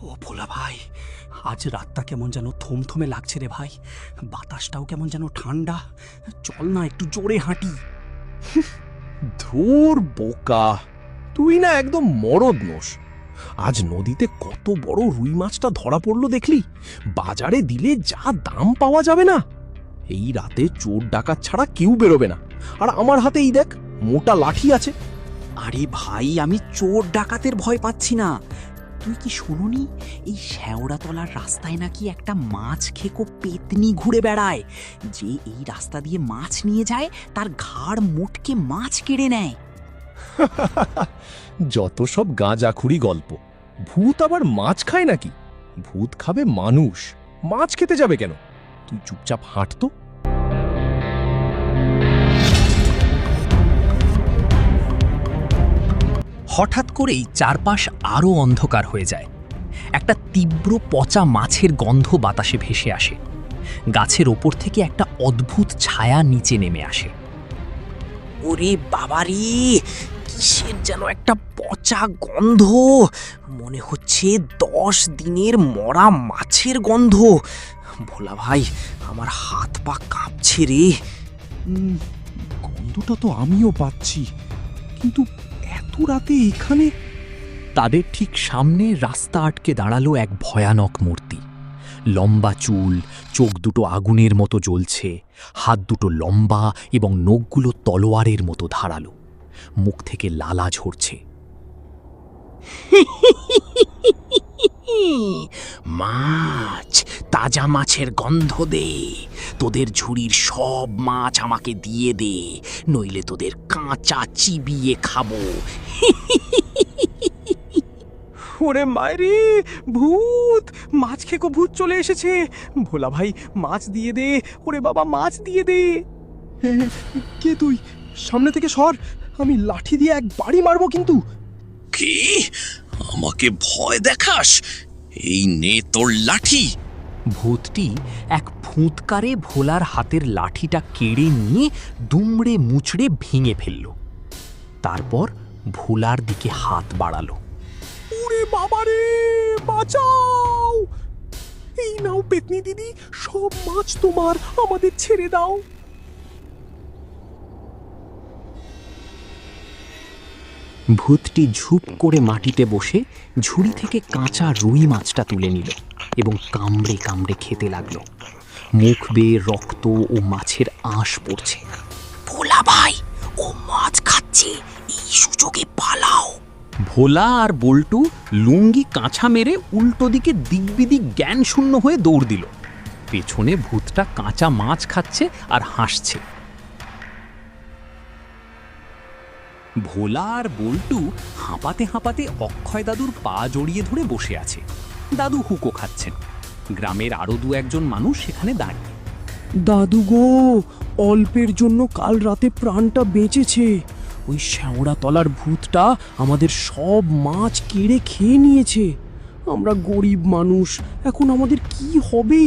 ও ভোলা ভাই, আজ রাতটা কেমন যেন থমথমে লাগছে রে ভাই। বাতাসটাও কেমন যেন ঠান্ডা। চল না একটু জোরে হাঁটি। ধুর বোকা, তুই না একদম মরদ নোস। আজ নদীতে কত বড় রুই মাছটা ধরা পড়লো দেখলি? বাজারে দিলে যা দাম পাওয়া যাবে না। এই রাতে চোর ডাকাত ছাড়া কেউ বেরোবে না। আর আমার হাতে এই দেখ মোটা লাঠি আছে। আরে ভাই, আমি চোর ডাকাতের ভয় পাচ্ছি না। তুই কি শুনুনি, এই শেওড়াতলার রাস্তায় নাকি একটা মাছ খেকো পেতনি ঘুরে বেড়ায়, যে এই রাস্তা দিয়ে মাছ নিয়ে যায় তার ঘাড় মোটকে মাছ কেড়ে নেয়। যত সব গাঁজাখুরি গল্প। ভূত আবার মাছ খায় নাকি? ভূত খাবে মানুষ, মাছ খেতে যাবে কেন? তুই চুপচাপ হাঁটতো। হঠাৎ করেই চারপাশ আরও অন্ধকার হয়ে যায়। একটা তীব্র পচা মাছের গন্ধ বাতাসে ভেসে আসে। গাছের ওপর থেকে একটা অদ্ভুত ছায়া নিচে নেমে আসে। ওরে বাবারে, কিসের যেন একটা পচা গন্ধ। মনে হচ্ছে 10 দিনের মরা মাছের গন্ধ। ভোলা ভাই, আমার হাত পা কাঁপছে রে। গন্ধটা তো আমিও পাচ্ছি, কিন্তু এত রাতে এখানে? তাদের ঠিক সামনে রাস্তা আটকে দাঁড়ালো এক ভয়ানক মূর্তি। লম্বা চুল, চোখ দুটো আগুনের মতো জ্বলছে, হাত দুটো লম্বা এবং নখগুলো তলোয়ারের মতো ধারালো। মুখ থেকে লালা ঝরছে। মাছ, তাজা মাছের গন্ধ দে। তোদের ঝুড়ির সব মাছ আমাকে দিয়ে দে, নইলে তোদের কাঁচা চিবিয়ে খাবো। ওরে মায়েরে, ভূত! মাছ খেকো ভূত চলে এসেছে। ভোলা ভাই, মাছ দিয়ে দে। ওরে বাবা, মাছ দিয়ে দে। কে তুই? সামনে থেকে সর, আমি লাঠি দিয়ে এক বাড়ি মারবো কিন্তু। কি? আমাকে ভয় দেখাস? এই নে তোর লাঠি। ভূতটি এক ফুৎকারে ভোলার হাতের লাঠিটা কেড়ে নিয়ে দুমড়ে মুচড়ে ভেঙে ফেলল। তারপর ভোলার দিকে হাত বাড়ালো। ওরে বাবারে, বাঁচাও! এই নাও পেতনি দিদি, সব মাছ তোমার, আমাদের ছেড়ে দাও। ভূতটি ঝুপ করে মাটিতে বসে ঝুড়ি থেকে কাঁচা রুই মাছটা তুলে নিল এবং কামড়ে কামড়ে খেতে লাগলো। মুখ বেয়ে রক্ত ও মাছের আঁশ পড়ছে। ভোলা ভাই, ও মাছ খাচ্ছে, এই সুযোগে পালাও। ভোলা আর বল্টু লুঙ্গি কাঁচা মেরে উল্টো দিকে দিকবিদিক জ্ঞান শূন্য হয়ে দৌড় দিল। পেছনে ভূতটা কাঁচা মাছ খাচ্ছে আর হাসছে। ভোলা আর বল্টু হাঁপাতে হাঁপাতে অক্ষয় দাদুর পা জড়িয়ে ধরে বসে আছে। দাদু হুকো খাচ্ছেন। গ্রামের আরো 2-1 মানুষ সেখানে দাঁড়িয়ে। দাদু গো, অল্পের জন্য কাল রাতে প্রাণটা বেঁচেছে। ওই শেওড়াতলার ভূতটা আমাদের সব মাছ কেড়ে খেয়ে নিয়েছে। আমরা গরিব মানুষ, এখন আমাদের কি হবে?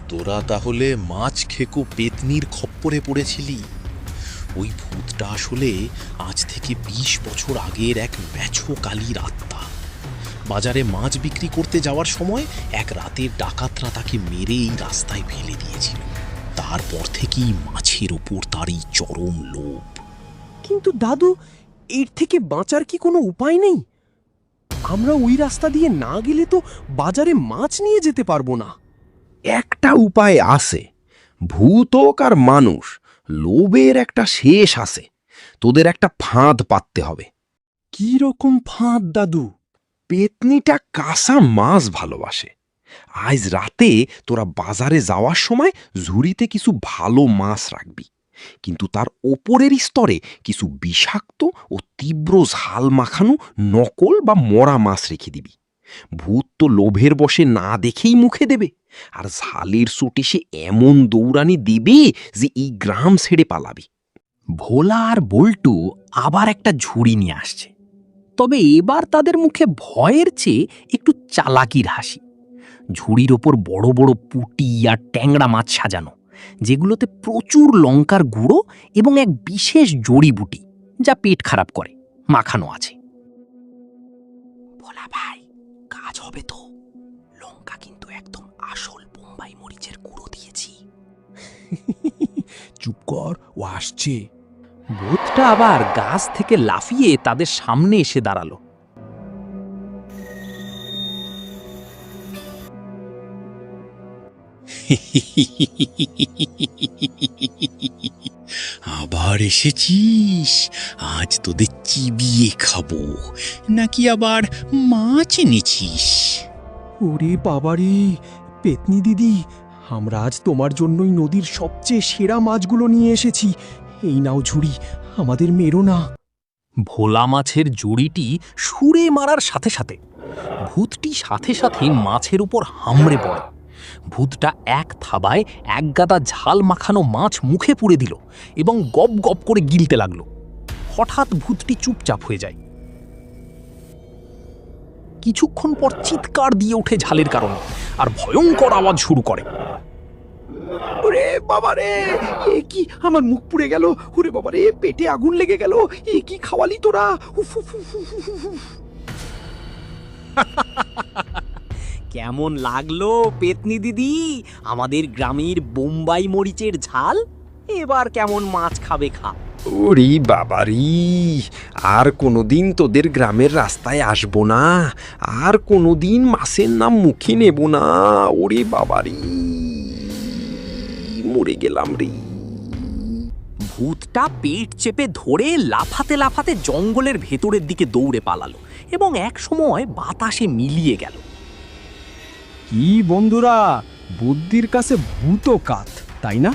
তোরা তাহলে মাছ খেকো পেতনির খপ্পরে পড়েছিলি। ওই ভূতটা আসলে আজ থেকে 20 বছর আগের এক ম্যাছো কালীর আত্মা। বাজারে মাছ বিক্রি করতে যাওয়ার সময় এক রাতের ডাকাতরা তাকে মেরে এই রাস্তায় ফেলে দিয়েছিল। তারপর থেকেই মাছের ওপর তার এই চরম লোভ। কিন্তু দাদু, এর থেকে বাঁচার কি কোনো উপায় নেই? আমরা ওই রাস্তা দিয়ে না গেলে তো বাজারে মাছ নিয়ে যেতে পারবো না। একটা উপায় আছে। ভূত হোক আর মানুষ, লোভের একটা শেষ আছে। তোদের একটা ফাঁদ পাততে হবে। কি রকম ফাঁদ দাদু? পেতনিটা কাঁচা মাছ ভালোবাসে। আজ রাতে তোরা বাজারে যাওয়ার সময় ঝুড়িতে কিছু ভালো মাছ রাখবি, কিন্তু তার ওপরের স্তরে কিছু বিষাক্ত ও তীব্র ঝাল মাখানো নকল বা মরা মাছ রেখে দিবি। ভূত তো লোভের বশে না দেখেই মুখে দেবে, আর ঝালের চোটে সে এমন দৌড়ানি দেবে যে এই গ্রাম ছেড়ে পালাবি। ভোলা আর বল্টু আবার একটা ঝুড়ি নিয়ে আসছে। তবে এবার তাদের মুখে ভয়ের চেয়ে একটু চালাকির হাসি। ঝুড়ির ওপর বড় বড় পুঁটি আর ট্যাংরা মাছ সাজানো, যেগুলোতে প্রচুর লঙ্কার গুঁড়ো এবং এক বিশেষ জড়িবুটি যা পেট খারাপ করে মাখানো আছে। ভোলা ভাই, হবে তো। লঙ্কা কিন্তু একদম আসল বোম্বাই মরিচের গুঁড়ো দিয়েছি। চুপ কর, ও আসছে। ভূতটা আবার গাছ থেকে লাফিয়ে তাদের সামনে এসে দাঁড়ালো। আবার এসেছিস? আজ তোদের চিবিয়ে খাবো। নাকি আবার মাছ এনেছিস? ওরে বাবারে, পেতনি দিদি, আমরা আজ তোমার জন্যই নদীর সবচেয়ে সেরা মাছগুলো নিয়ে এসেছি। এই নাও ঝুড়ি, আমাদের মেরো না। ভোলা মাছের জুড়িটি সুরে মারার সাথে সাথে ভূতটি সাথে সাথে মাছের উপর হামড়ে পড়ে। ভূতটা এক থাবায় এক গাদা ঝাল মাখানো মাছ মুখে পুরে দিল এবং গপ গপ করে গিলতে লাগলো। হঠাৎ ভূতটি চুপচাপ হয়ে যায়। কিছুক্ষণ পর চিৎকার দিয়ে ওঠে ঝালের কারণে আর ভয়ঙ্কর আওয়াজ শুরু করে। ওরে বাবারে, এ কি, আমার মুখ পুড়ে গেল। ওরে বাবারে, পেটে আগুন লেগে গেল। এ কি খাওয়ালি তোরা? উফ, উফ, উফ, উফ, উফ, উফ। কেমন লাগলো পেতনি দিদি আমাদের গ্রামের বোম্বাই মরিচের ঝাল? এবার কেমন মাছ খাবে খা। ওরে বাবারি, আর কোনোদিন তোদের গ্রামের রাস্তায় আসবো না, আর কোনোদিন মাছের নাম মুখে নেব না। ওরে বাবারি, মরে গেলাম রে। ভূতটা পেট চেপে ধরে লাফাতে লাফাতে জঙ্গলের ভেতরের দিকে দৌড়ে পালালো এবং এক সময় বাতাসে মিলিয়ে গেল। কি বন্ধুরা, বুদ্ধির কাছে ভূত কাত, তাই না?